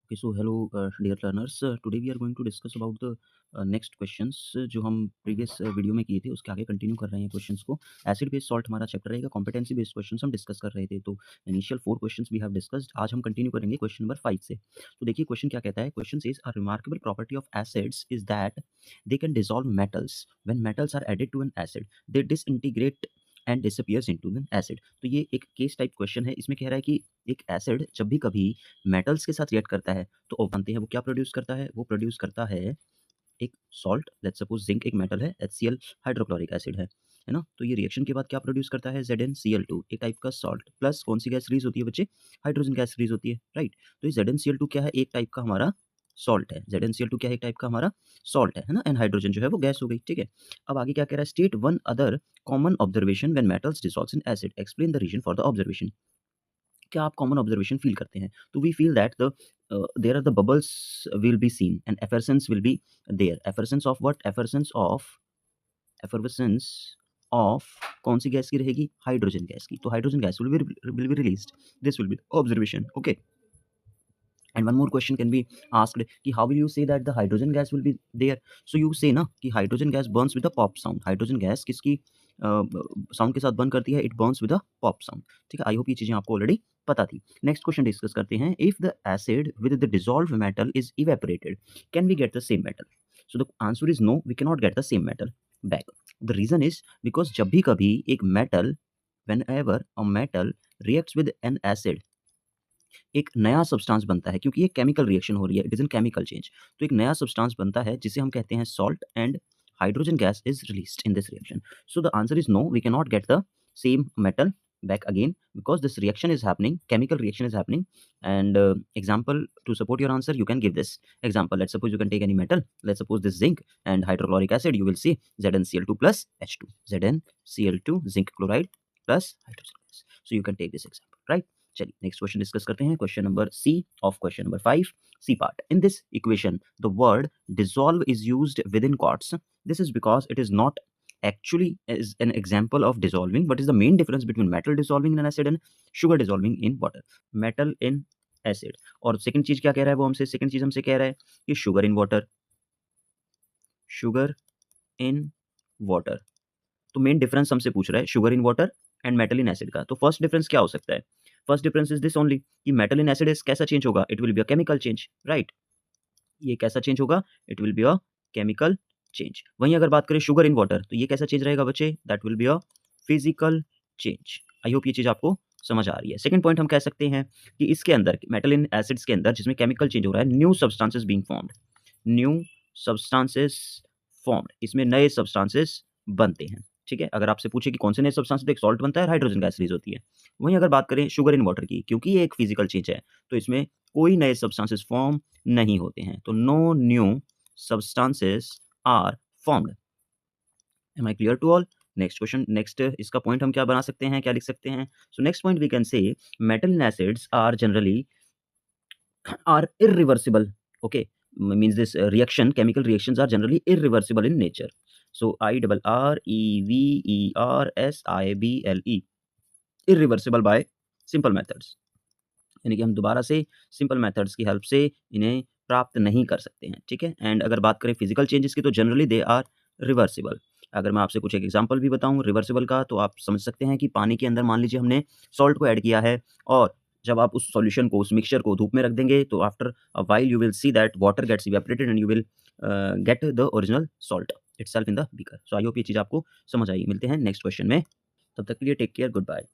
Okay, so hello, dear learners. Today we are going to discuss about the next questions जो हम previous video में किए थे उसके आगे कंटिन्यू कर रहे हैं क्वेश्चंस को। एसिड बेस्ड सॉल्ट हमारा चैप्टर रहेगा, कॉम्पिटेंसी बेस्ड क्वेश्चंस हम डिस्कस कर रहे थे। तो initial 4 questions we have discussed. आज हम कंटिन्यू करेंगे क्वेश्चन नंबर 5 से। तो देखिए क्वेश्चन क्या कहता है। Question says a remarkable property of acids is that they can dissolve metals when metals are added to an acid they disintegrate and disappears into an acid. तो ये एक केस टाइप क्वेश्चन है। इसमें कह रहा है कि एक एसिड जब भी कभी मेटल्स के साथ रिएक्ट करता है तो वो जानते हैं वो क्या प्रोड्यूस करता है। वो प्रोड्यूस करता है एक सॉल्ट। लेट्स सपोज जिंक एक मेटल है, HCl हाइड्रोक्लोरिक एसिड है ना। तो ये रिएक्शन के बाद क्या प्रोड्यूस करता है, ZnCl2 एक टाइप का सॉल्ट। प्लस कौन सी गैस रिलीज होती है बच्चे, हाइड्रोजन गैस रिलीज होती है, राइट। तो ये ZnCl2 क्या है, एक टाइप का हमारा सॉल्ट है। ZnCl2 क्या है, एक टाइप का हमारा सॉल्ट है ना। एंड हाइड्रोजन जो है वो गैस हो गई, ठीक है। अब आगे क्या कह रहा है, state one other common observation when metals dissolves in acid, explain the reason for the observation. क्या आप कॉमन ऑब्जर्वेशन फील करते हैं। तो we feel that the there are the bubbles will be seen and effervescence will be there. Effervescence of what, effervescence of कौन सी gas की रहेगी, hydrogen gas की। तो hydrogen gas will be released, this will be observation, okay. And one more question can be asked कि how will you say that the hydrogen gas will be there? So you say ना कि hydrogen gas burns with a pop sound. hydrogen gas किसकी sound के साथ burn करती है, it Burns with a pop sound, ठीक है। आई hope ये चीजें आपको ऑलरेडी पता थी। नेक्स्ट क्वेश्चन डिस्कस करते हैं। If the acid with the dissolved metal is evaporated can we get the same metal. So the answer is no, we can not get the same metal back. The reason is because जब भी कभी एक metal, whenever a metal reacts with an acid, एक नया substance बनता है, क्योंकि ये केमिकल रिएक्शन हो रही है, it is an chemical change. तो एक नया सब्सटेंस बनता है जिसे हम कहते हैं salt and hydrogen gas is released in this reaction. So the answer is no, we can not get the same metal back again because this reaction is happening, chemical reaction is happening. And example to support your answer, you can give this example. Let's suppose you can take any metal, let's suppose this zinc and hydrochloric acid, you will see ZnCl2 plus H2, ZnCl2 zinc chloride plus hydrogen gas. So you can take this example, right? चलिए next question discuss करते हैं। Question number C of question number 5, C part. In this equation the word dissolve is used with in quotes. This is because it is not actually is an example of dissolving. What is the main difference between metal dissolving in an acid and sugar dissolving in water? Metal in acid। और second चीज क्या कह रहा है वो हमसे, second चीज हमसे कह रहा है कि sugar in water, sugar in water. तो मेन डिफरेंस हमसे पूछ रहा है sugar in water and metal in acid का। तो फर्स्ट डिफरेंस क्या हो सकता है, first difference is this only कि मेटल इन एसिड कैसा चेंज होगा, it will be a chemical change, right. ये कैसा चेंज होगा, it will be a chemical change. वहीं अगर बात करें शुगर इन वाटर, तो ये कैसा चेंज रहेगा बच्चे, that will be a physical change. I hope ये चीज आपको समझ आ रही है। सेकंड पॉइंट हम कह सकते हैं कि इसके अंदर मेटल इन एसिड्स के अंदर जिसमें केमिकल चेंज हो रहा है, new substances being formed, new substances formed, इसमें नए सब्सटेंसेस बनते हैं, ठीक है। अगर आपसे पूछे कि कौन से नए सब्सटेंस, तो एक सॉल्ट बनता है, हाइड्रोजन गैस रिलीज होती है। वहीं अगर बात करें शुगर इन वाटर की, क्योंकि ये एक फिजिकल चेंज है, तो इसमें कोई नए सब्सटेंसेस फॉर्म नहीं होते हैं। तो no new substances are formed. Am I clear to all. Next question, next इसका पॉइंट हम क्या बना सकते हैं, क्या लिख सकते हैं। So next point we can say metal in acids are generally are irreversible, okay. Means this reaction, chemical reactions are generally irreversible in nature. So IRREVERSIBLE, irreversible by simple methods, यानी कि हम दोबारा से सिंपल मेथड्स की help से इन्हें प्राप्त नहीं कर सकते हैं, ठीक है। एंड अगर बात करें फिजिकल चेंजेस की, तो जनरली दे आर रिवर्सिबल। अगर मैं आपसे कुछ एक एग्जांपल भी बताऊं रिवर्सिबल का, तो आप समझ सकते हैं कि पानी के अंदर मान लीजिए हमने सॉल्ट को ऐड किया है, और जब आप उस सॉल्यूशन को, उस मिक्सचर को धूप में रख देंगे, तो after a while you will see that water gets evaporated and you will get the original salt itself in the beaker. So I hope ये चीज़ आपको समझ आई। मिलते हैं नेक्स्ट क्वेश्चन में, तब तक के लिए टेक केयर, गुड बाय।